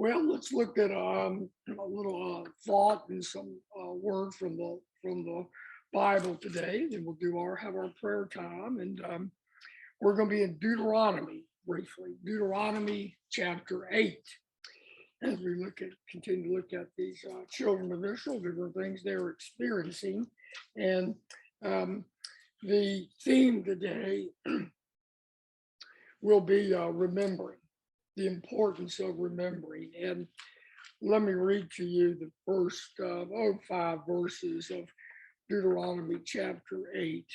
Well, let's look at a little thought and some word from the Bible today. Then we'll do our have our prayer time, and we're going to be in Deuteronomy briefly. Deuteronomy chapter 8, as we continue to look at these children of Israel, different things they're experiencing, and the theme today will be remembering, the importance of remembering. And let me read to you the first 5 verses of Deuteronomy chapter 8,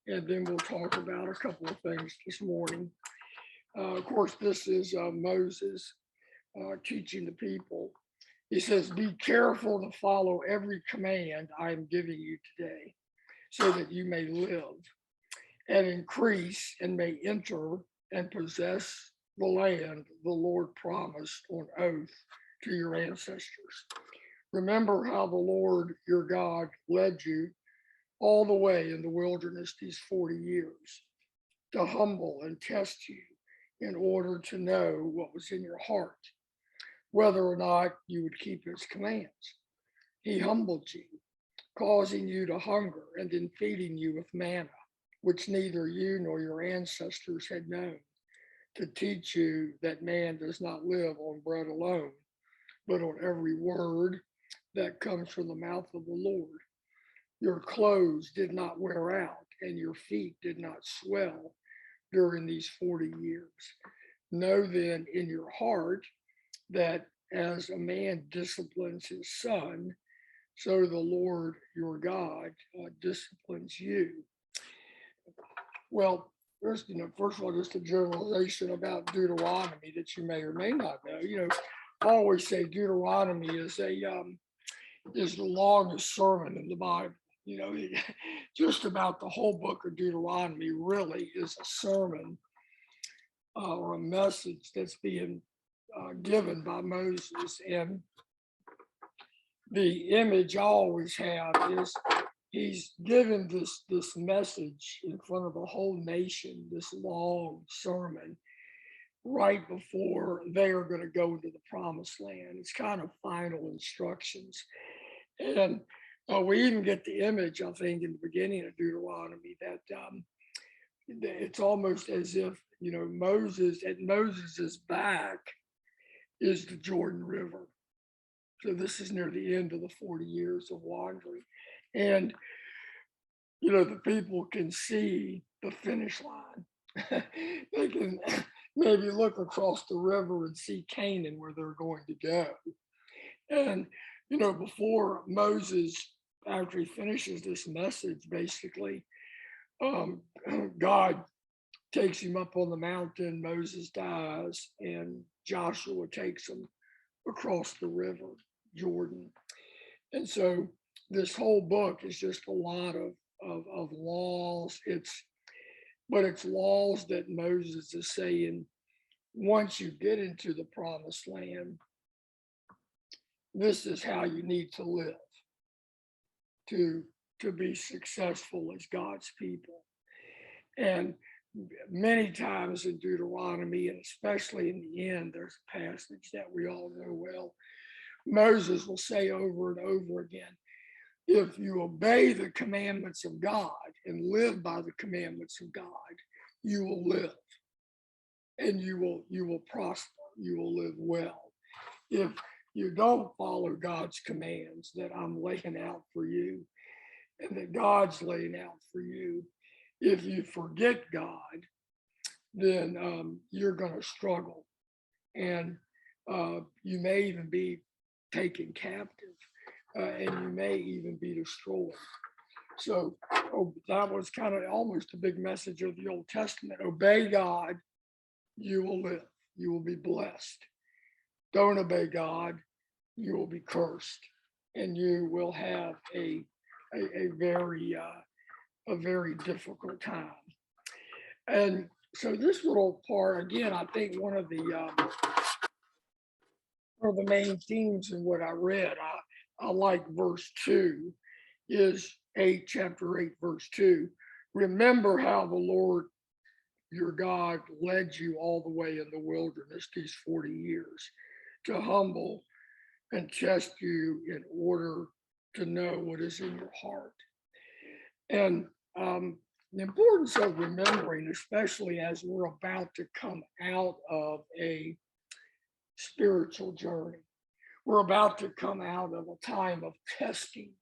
and then we'll talk about a couple of things this morning. Of course, this is Moses teaching the people. He says, "Be careful to follow every command I am giving you today, so that you may live and increase and may enter and possess the land the Lord promised on oath to your ancestors. Remember how the Lord your God led you all the way in the wilderness these 40 years to humble and test you in order to know what was in your heart, whether or not you would keep his commands. He humbled you, causing you to hunger and then feeding you with manna, which neither you nor your ancestors had known, to teach you that man does not live on bread alone, but on every word that comes from the mouth of the Lord. Your clothes did not wear out, and your feet did not swell during these 40 years. Know then in your heart that as a man disciplines his son, so the Lord your God disciplines you." Well, first of all, just a generalization about Deuteronomy that you may or may not know. I always say Deuteronomy is the longest sermon in the Bible. Just about the whole book of Deuteronomy really is a sermon or a message that's being given by Moses. And the image I always have is he's given this message in front of the whole nation, this long sermon, right before they are going to go into the promised land. It's kind of final instructions. And we even get the image, I think, in the beginning of Deuteronomy that it's almost as if, at Moses's back is the Jordan River. So this is near the end of the 40 years of wandering. And, the people can see the finish line. They can maybe look across the river and see Canaan where they're going to go. And, before Moses, after he finishes this message, basically, God takes him up on the mountain, Moses dies, and Joshua takes him across the river, Jordan. And so this whole book is just a lot of laws. But it's laws that Moses is saying, once you get into the promised land, this is how you need to live to be successful as God's people. And many times in Deuteronomy, and especially in the end, there's a passage that we all know well. Moses will say over and over again, if you obey the commandments of God and live by the commandments of God, you will live and you will prosper, you will live well. If you don't follow God's commands that I'm laying out for you and that God's laying out for you, if you forget God, then you're going to struggle, and you may even be taken captive, and you may even be destroyed. So that was kind of almost a big message of the Old Testament. Obey God, you will live, you will be blessed. Don't obey God, you will be cursed, and you will have a very difficult time. And so this little part, again, I think one of the main themes in what I read, I like verse 2, is chapter 8, verse 2. Remember how the Lord your God led you all the way in the wilderness these 40 years to humble and test you in order to know what is in your heart. And the importance of remembering, especially as we're about to come out of a spiritual journey. We're about to come out of a time of testing.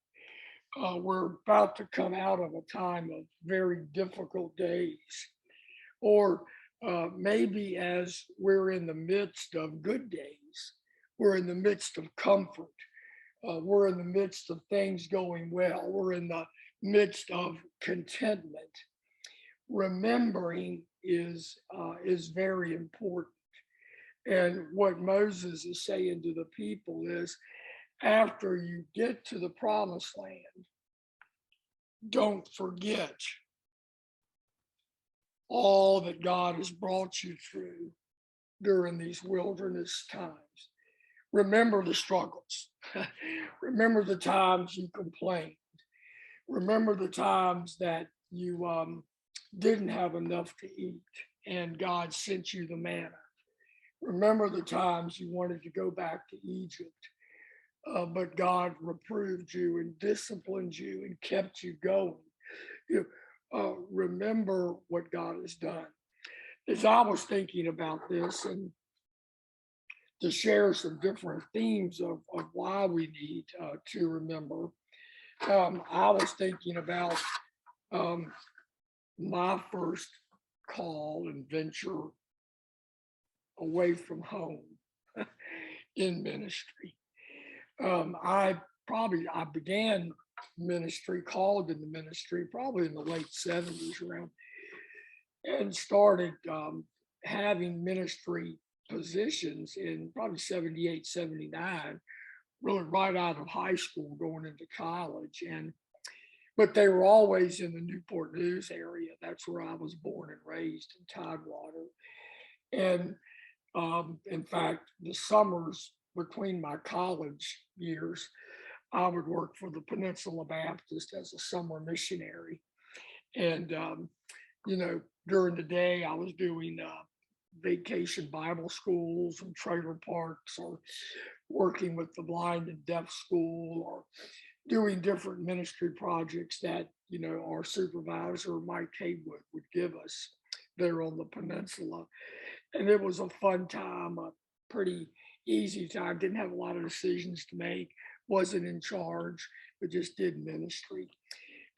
We're about to come out of a time of very difficult days. Or maybe as we're in the midst of good days, we're in the midst of comfort. We're in the midst of things going well. We're in the midst of contentment. Remembering is very important. And what Moses is saying to the people is, after you get to the promised land, don't forget all that God has brought you through during these wilderness times. Remember the struggles. Remember the times you complained. Remember the times that you didn't have enough to eat and God sent you the manna. Remember the times you wanted to go back to Egypt, but God reproved you and disciplined you and kept you going. You remember what God has done. As I was thinking about this and to share some different themes of why we need to remember, I was thinking about my first call and venture away from home in ministry. I began ministry, called into ministry, probably in the late 70s around, and started having ministry positions in probably 78, 79, really right out of high school, going into college. But they were always in the Newport News area. That's where I was born and raised, in Tidewater. And in fact, the summers between my college years, I would work for the Peninsula Baptist as a summer missionary. And, during the day, I was doing vacation Bible schools and trailer parks, or working with the blind and deaf school, or doing different ministry projects that, our supervisor, Mike Haywood, would give us there on the peninsula. And it was a fun time, a pretty easy time. Didn't have a lot of decisions to make, wasn't in charge, but just did ministry.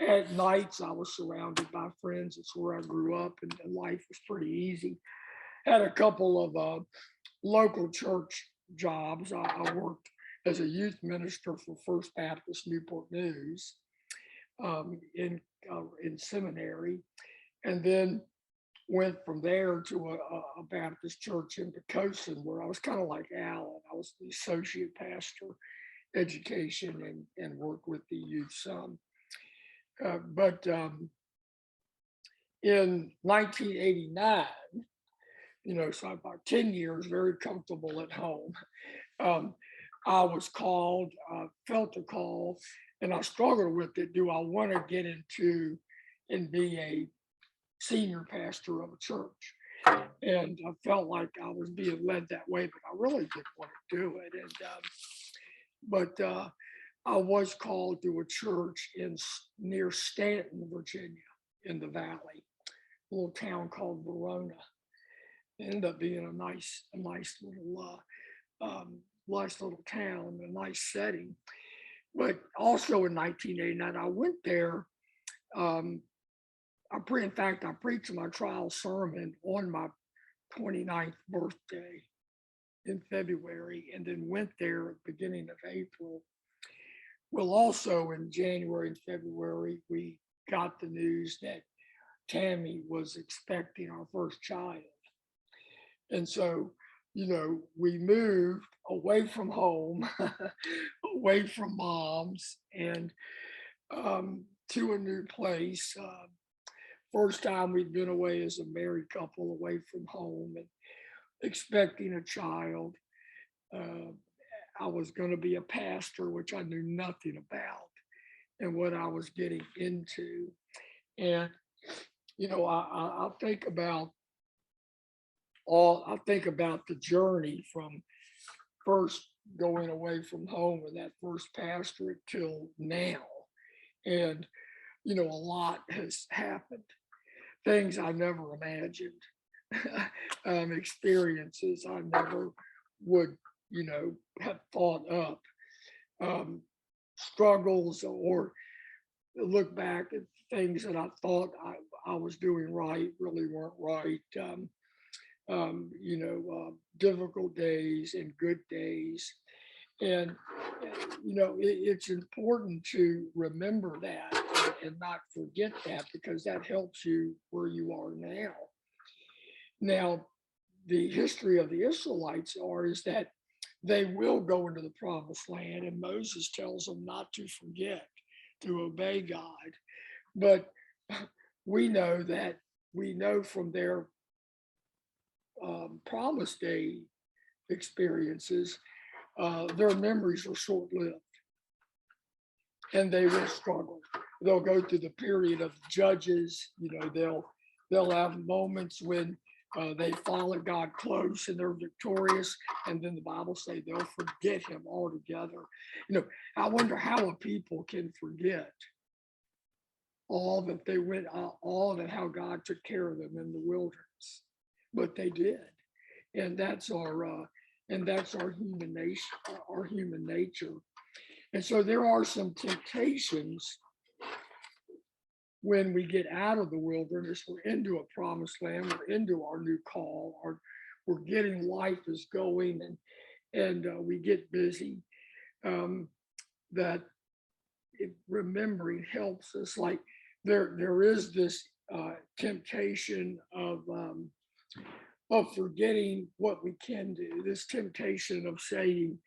At nights, I was surrounded by friends. It's where I grew up, and life was pretty easy. Had a couple of local church jobs. I worked as a youth minister for First Baptist Newport News in seminary, and then went from there to a Baptist church in Pocosin, where I was kind of like Alan. I was the associate pastor, education, and worked with the youth some. But in 1989, so about 10 years, very comfortable at home. I was called, felt a call, and I struggled with it. Do I want to get into and be a senior pastor of a church? And I felt like I was being led that way, but I really didn't want to do it. But I was called to a church near Stanton, Virginia, in the Valley, a little town called Verona. It ended up being a nice little town, a nice setting. But also in 1989, I went there. I preached my trial sermon on my 29th birthday in February, and then went there at the beginning of April. Well, also in January and February, we got the news that Tammy was expecting our first child. And so, we moved away from home, away from moms, and to a new place. First time we'd been away as a married couple, away from home and expecting a child. I was going to be a pastor, which I knew nothing about, and what I was getting into. And, I think about the journey from first going away from home and that first pastorate till now. And, a lot has happened, things I never imagined, experiences I never would, have thought up, um, struggles, or look back at things that I thought I was doing right, really weren't right. Difficult days and good days. And, it's important to remember that and not forget that, because that helps you where you are now. Now, the history of the Israelites is that they will go into the promised land, and Moses tells them not to forget to obey God. But we know from their promised day experiences, their memories are short lived, and they will struggle. They'll go through the period of judges. They'll have moments when they follow God close and they're victorious, and then the Bible say they'll forget Him altogether. I wonder how a people can forget all that they went, all that how God took care of them in the wilderness, but they did, and that's our human nature. And so there are some temptations when we get out of the wilderness. We're into a promised land, we're into our new call, or we're getting, life is going, and we get busy. That remembering helps us. Like there is this temptation of forgetting what we can do. This temptation of saying,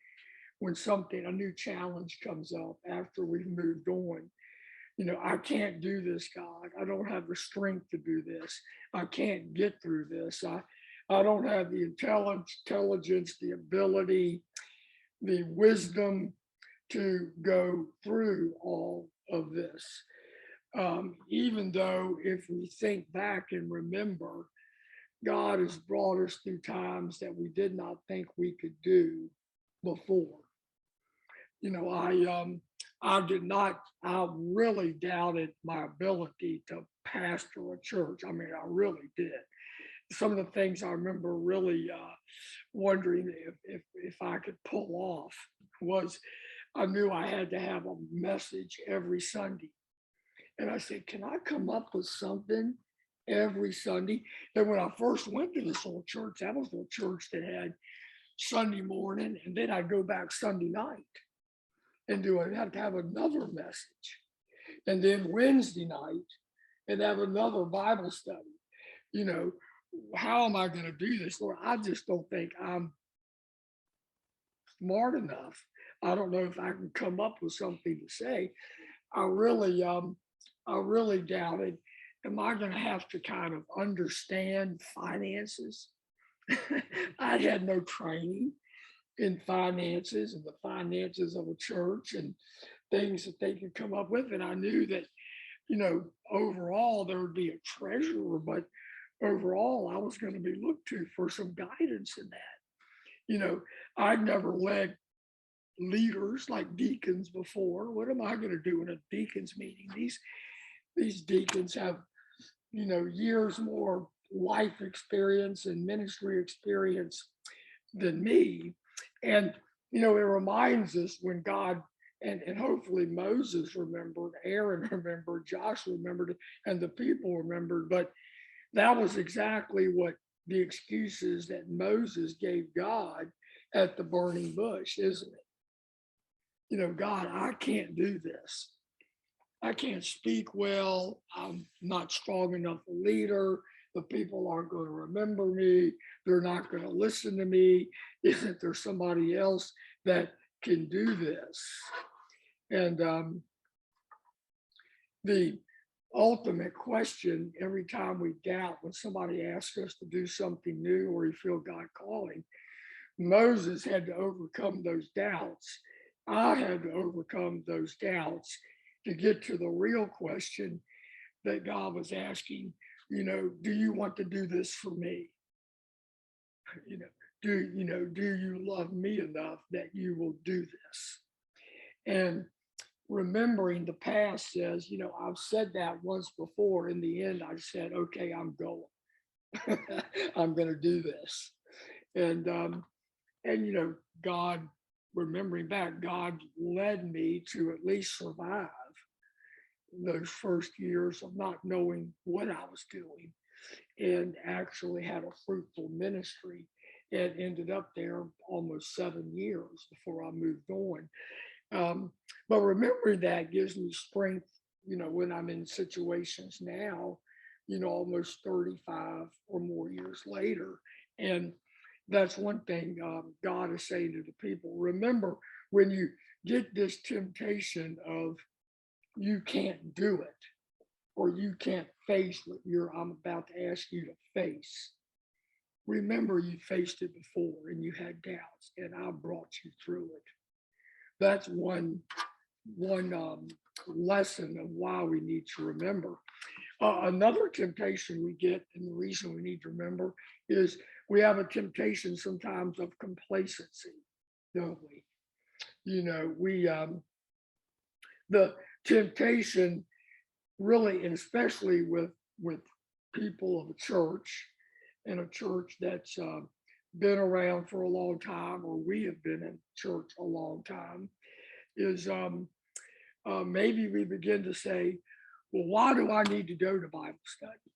when a new challenge comes up after we've moved on, I can't do this, God. I don't have the strength to do this. I can't get through this. I don't have the intelligence, the ability, the wisdom to go through all of this. Even though, if we think back and remember, God has brought us through times that we did not think we could do before. I really doubted my ability to pastor a church. I mean, I really did. Some of the things I remember really wondering if I could pull off was, I knew I had to have a message every Sunday. And I said, can I come up with something every Sunday? And when I first went to this old church, that was a church that had Sunday morning, and then I'd go back Sunday night and have to have another message. And then Wednesday night and have another Bible study. How am I going to do this, Lord? I just don't think I'm smart enough. I don't know if I can come up with something to say. I really doubted, am I going to have to kind of understand finances? I had no training in finances and the finances of a church and things that they could come up with. And I knew that, overall there would be a treasurer, but overall I was going to be looked to for some guidance in that. I'd never led leaders like deacons before. What am I going to do in a deacons meeting? These deacons have, years more life experience and ministry experience than me. And, it reminds us when God, and hopefully Moses remembered, Aaron remembered, Joshua remembered, and the people remembered. But that was exactly what the excuses that Moses gave God at the burning bush, isn't it? God, I can't do this. I can't speak well. I'm not strong enough a leader. The people aren't going to remember me. They're not going to listen to me. Isn't there somebody else that can do this? And the ultimate question, every time we doubt, when somebody asks us to do something new or you feel God calling, Moses had to overcome those doubts. I had to overcome those doubts to get to the real question that God was asking, do you want to do this for me? do you love me enough that you will do this? And remembering the past says, I've said that once before. In the end, I said, okay, I'm going. I'm going to do this. And God, remembering back, God led me to at least survive those first years of not knowing what I was doing, and actually had a fruitful ministry and ended up there almost 7 years before I moved on. But remembering that gives me strength, when I'm in situations now, almost 35 or more years later. And that's one thing God is saying to the people. Remember, when you get this temptation of you can't do it, or you can't face what I'm about to ask you to face, remember you faced it before and you had doubts, and I brought you through it. That's one lesson of why we need to remember. Another temptation we get, and the reason we need to remember, is we have a temptation sometimes of complacency, don't we? The temptation really, and especially with people of a church, and a church that's been around for a long time, or we have been in church a long time, is maybe we begin to say, well, why do I need to go to Bible study?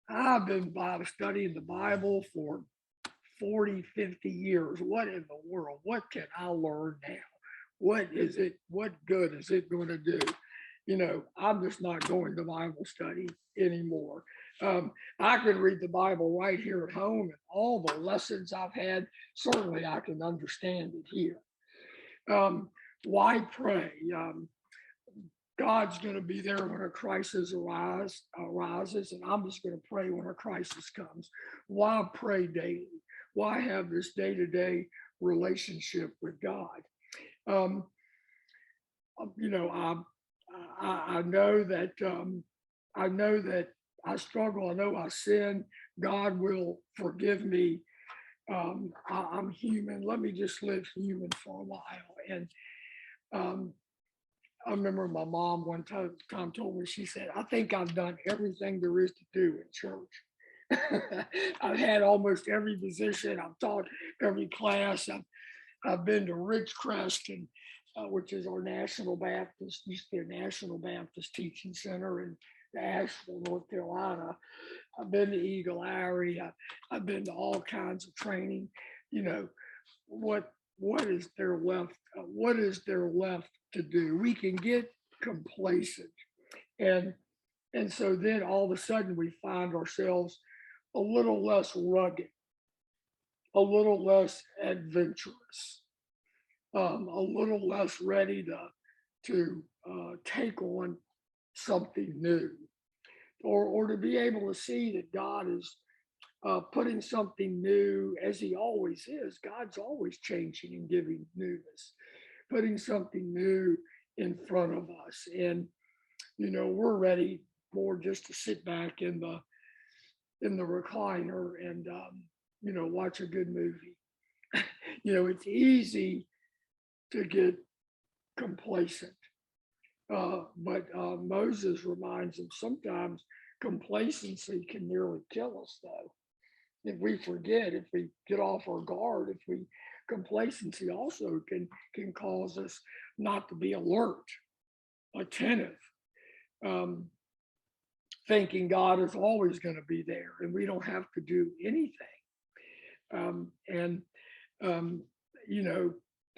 I've been Bible studying the Bible for 40, 50 years. What in the world? What can I learn now? What good is it going to do? I'm just not going to Bible study anymore. I can read the Bible right here at home, and all the lessons I've had, certainly I can understand it here. Why pray? God's going to be there when a crisis arises, and I'm just going to pray when a crisis comes. Why pray daily? Why have this day-to-day relationship with God? I know that I struggle. I know I sin. God will forgive me. I'm human. Let me just live human for a while. And I remember my mom one time told me, she said, I think I've done everything there is to do in church. I've had almost every position. I've taught every class. I've been to Ridgecrest, and which is our National Baptist, used to be a National Baptist Teaching Center in Asheville, North Carolina. I've been to Eagle Eyrie. I've been to all kinds of training. What is there left? What is there left to do? We can get complacent, and so then all of a sudden we find ourselves a little less rugged, a little less adventurous, a little less ready to take on something new, or to be able to see that God is putting something new, as He always is. God's always changing and giving newness, putting something new in front of us, and we're ready more just to sit back in the recliner and watch a good movie. It's easy to get complacent. But Moses reminds him sometimes complacency can nearly kill us, though. If we forget, if we get off our guard, complacency also can cause us not to be alert, attentive, thinking God is always going to be there and we don't have to do anything.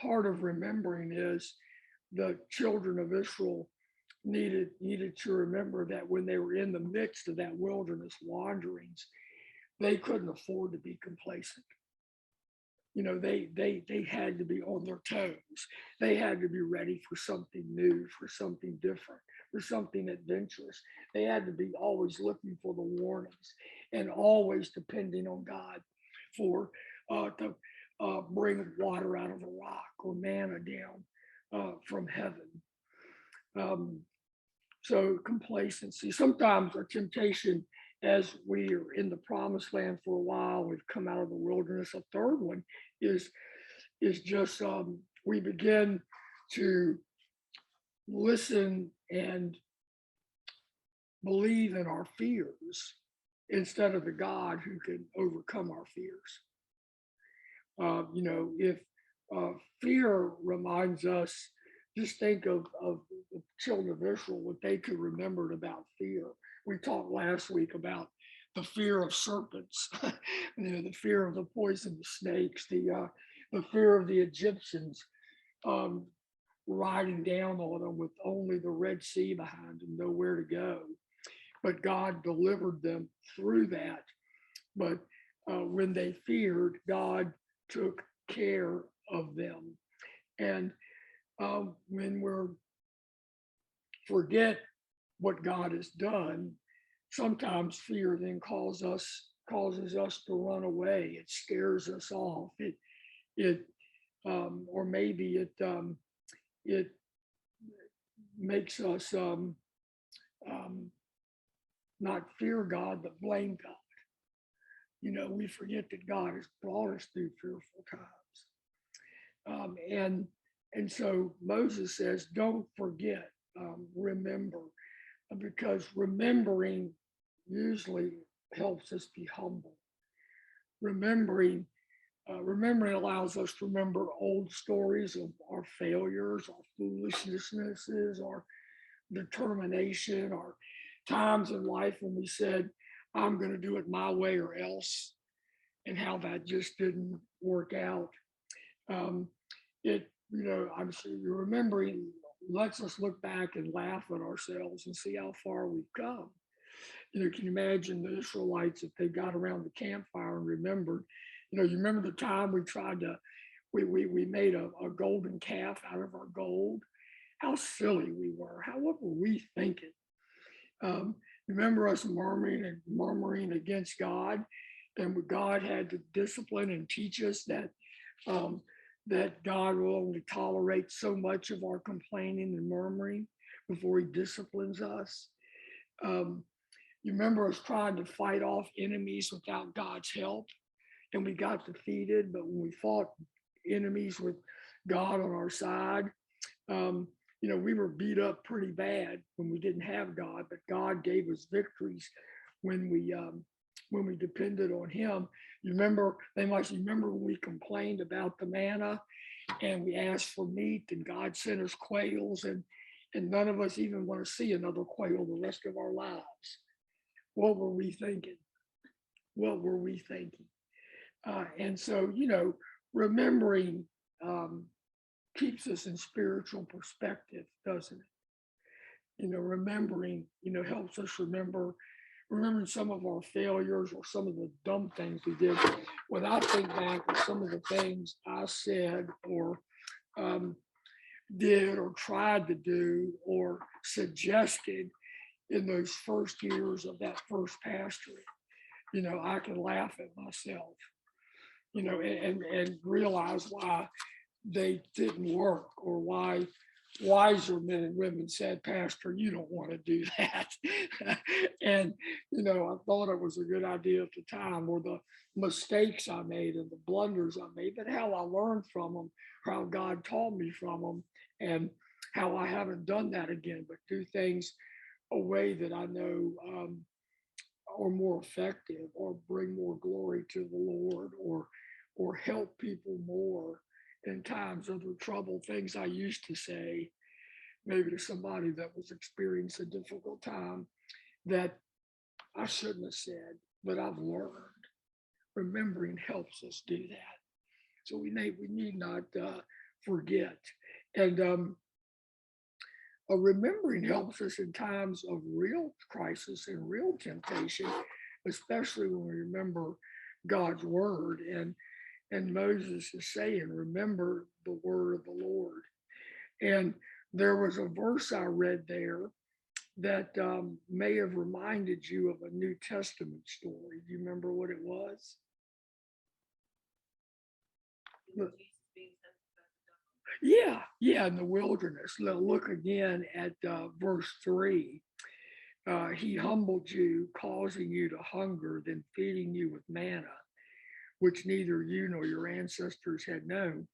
Part of remembering is the children of Israel needed to remember that when they were in the midst of that wilderness wanderings, they couldn't afford to be complacent. They had to be on their toes. They had to be ready for something new, for something different, for something adventurous. They had to be always looking for the warnings and always depending on God for to bring water out of a rock or manna down from heaven. So complacency. Sometimes our temptation as we are in the promised land for a while, we've come out of the wilderness. A third one is just we begin to listen and believe in our fears instead of the God who can overcome our fears. If fear reminds us, just think of the children of Israel, what they could remember about fear. We talked last week about the fear of serpents, the fear of the poisonous snakes, the fear of the Egyptians um, riding down on them with only the Red Sea behind them, nowhere to go. But God delivered them through that. But when they feared, God took care of them. And when we forget what God has done, sometimes fear then causes us to run away. It scares us off. It or maybe it makes us not fear God but blame God. We forget that God has brought us through fearful times. And so Moses says, don't forget, remember, because remembering usually helps us be humble. Remembering allows us to remember old stories of our failures, our foolishnesses, our determination, our times in life when we said, I'm going to do it my way or else, and how that just didn't work out. I'm sure you're remembering lets us look back and laugh at ourselves and see how far we've come. Can you imagine the Israelites if they got around the campfire and remembered, you remember the time we made a golden calf out of our gold? How silly we were. What were we thinking? Remember us murmuring against God, and God had to discipline and teach us that that God will only tolerate so much of our complaining and murmuring before he disciplines us. You remember us trying to fight off enemies without God's help, and we got defeated. But when we fought enemies with God on our side, we were beat up pretty bad when we didn't have God, but God gave us victories when we depended on him. You remember when we complained about the manna and we asked for meat and God sent us quails, and none of us even want to see another quail the rest of our lives. What were we thinking? And so, remembering keeps us in spiritual perspective, doesn't it? Remembering, helps us remembering some of our failures or some of the dumb things we did. When I think back to some of the things I said or did or tried to do or suggested in those first years of that first pastorate, I can laugh at myself, and realize why they didn't work, or why wiser men and women said, Pastor, you don't want to do that. And, I thought it was a good idea at the time, or the mistakes I made and the blunders I made, but how I learned from them, how God taught me from them, and how I haven't done that again, but do things a way that I know are more effective, or bring more glory to the Lord, or help people more in times of the trouble. Things I used to say, maybe to somebody that was experiencing a difficult time, that I shouldn't have said, but I've learned. Remembering helps us do that. So we need not forget. And remembering helps us in times of real crisis and real temptation, especially when we remember God's word. And Moses is saying, remember the word of the Lord. And there was a verse I read there that may have reminded you of a New Testament story. Do you remember what it was? Yeah, in the wilderness. Look again at verse 3. He humbled you, causing you to hunger, then feeding you with manna, which neither you nor your ancestors had known,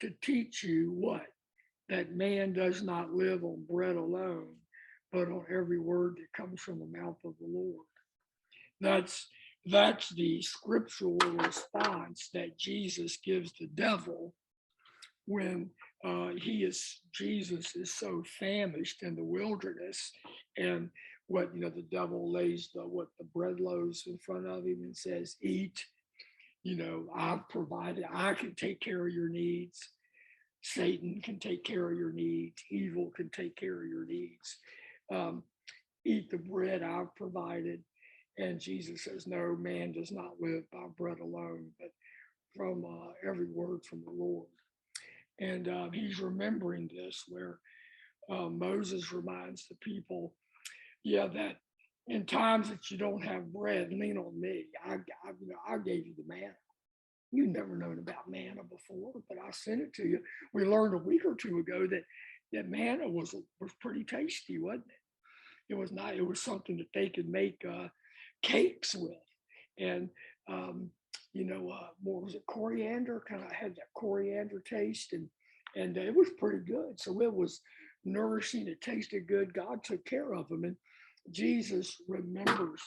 to teach you what? That man does not live on bread alone, but on every word that comes from the mouth of the Lord. That's that's the scriptural response that Jesus gives the devil when Jesus is so famished in the wilderness, and the devil lays the bread loaves in front of him and says, "Eat. I've provided. I can take care of your needs. Satan can take care of your needs. Evil can take care of your needs. Um, Eat the bread I've provided." And Jesus says, "No, man does not live by bread alone, but from every word from the Lord." And he's remembering this, where Moses reminds the people, yeah, that in times that you don't have bread, lean on me. I gave you the manna. You've never known about manna before, but I sent it to you. We learned a week or two ago that manna was pretty tasty, wasn't it? It was not. It was something that they could make cakes with, and what was it? Coriander. Kind of had that coriander taste, and it was pretty good. So it was nourishing. It tasted good. God took care of them, and Jesus remembers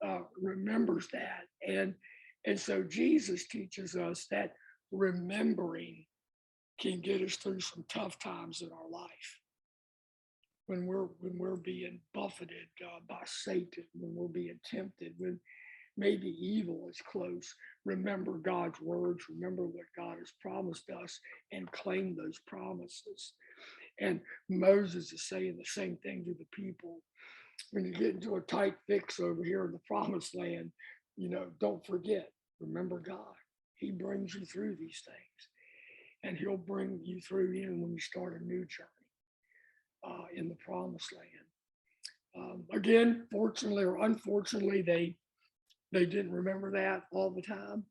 that, and so Jesus teaches us that remembering can get us through some tough times in our life. When we're being buffeted by Satan, when we're being tempted, when maybe evil is close, remember God's words, remember what God has promised us, and claim those promises. And Moses is saying the same thing to the people. When you get into a tight fix over here in the promised land, don't forget, remember God. He brings you through these things, and he'll bring you through even when you start a new journey in the promised land. Again, fortunately or unfortunately, they didn't remember that all the time,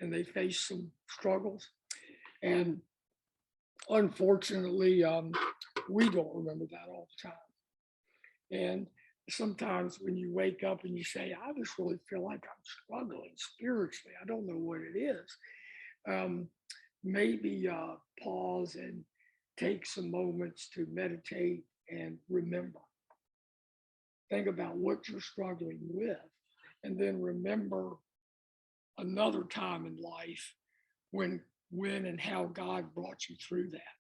and they faced some struggles. And unfortunately, we don't remember that all the time. And sometimes when you wake up and you say, "I just really feel like I'm struggling spiritually. I don't know what it is." Maybe pause and take some moments to meditate and remember. Think about what you're struggling with, and then remember another time in life when and how God brought you through that,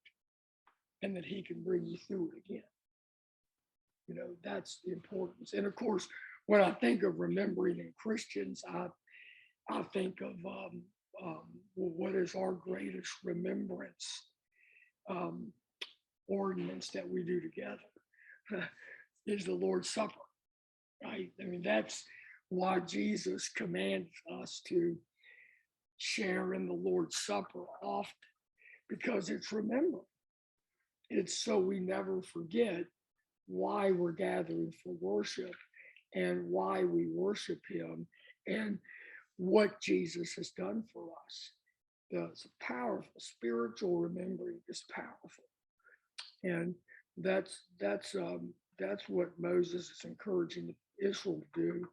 and that he can bring you through it again. That's the importance. And of course, when I think of remembering in Christians, I think of what is our greatest remembrance ordinance that we do together is the Lord's Supper, right? I mean, that's why Jesus commands us to share in the Lord's Supper often, because it's remembering. It's so we never forget why we're gathering for worship and why we worship him and what Jesus has done for us. It's powerful. Spiritual remembering is powerful, and that's what Moses is encouraging Israel to do,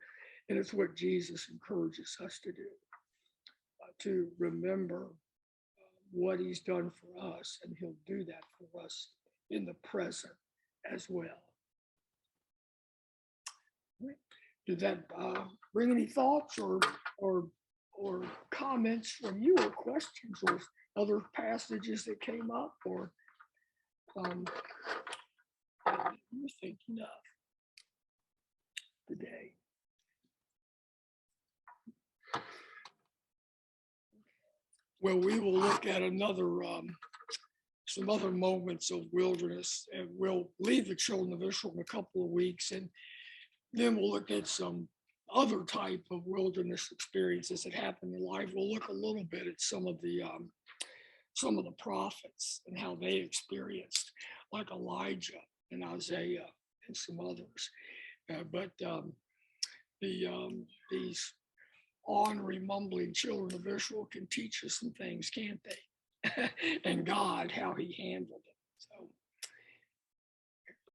and it's what Jesus encourages us to remember what he's done for us, and he'll do that for us in the present as well. Did that bring any thoughts or comments from you, or questions, or other passages that came up, or you're thinking of today? Well, we will look at some other moments of wilderness, and we'll leave the children of Israel in a couple of weeks, and then we'll look at some other type of wilderness experiences that happen in life. We'll look a little bit at some of the prophets and how they experienced, like Elijah and Isaiah and some others. But these ornery, mumbling children of Israel can teach us some things, can't they? And God, how he handled it. So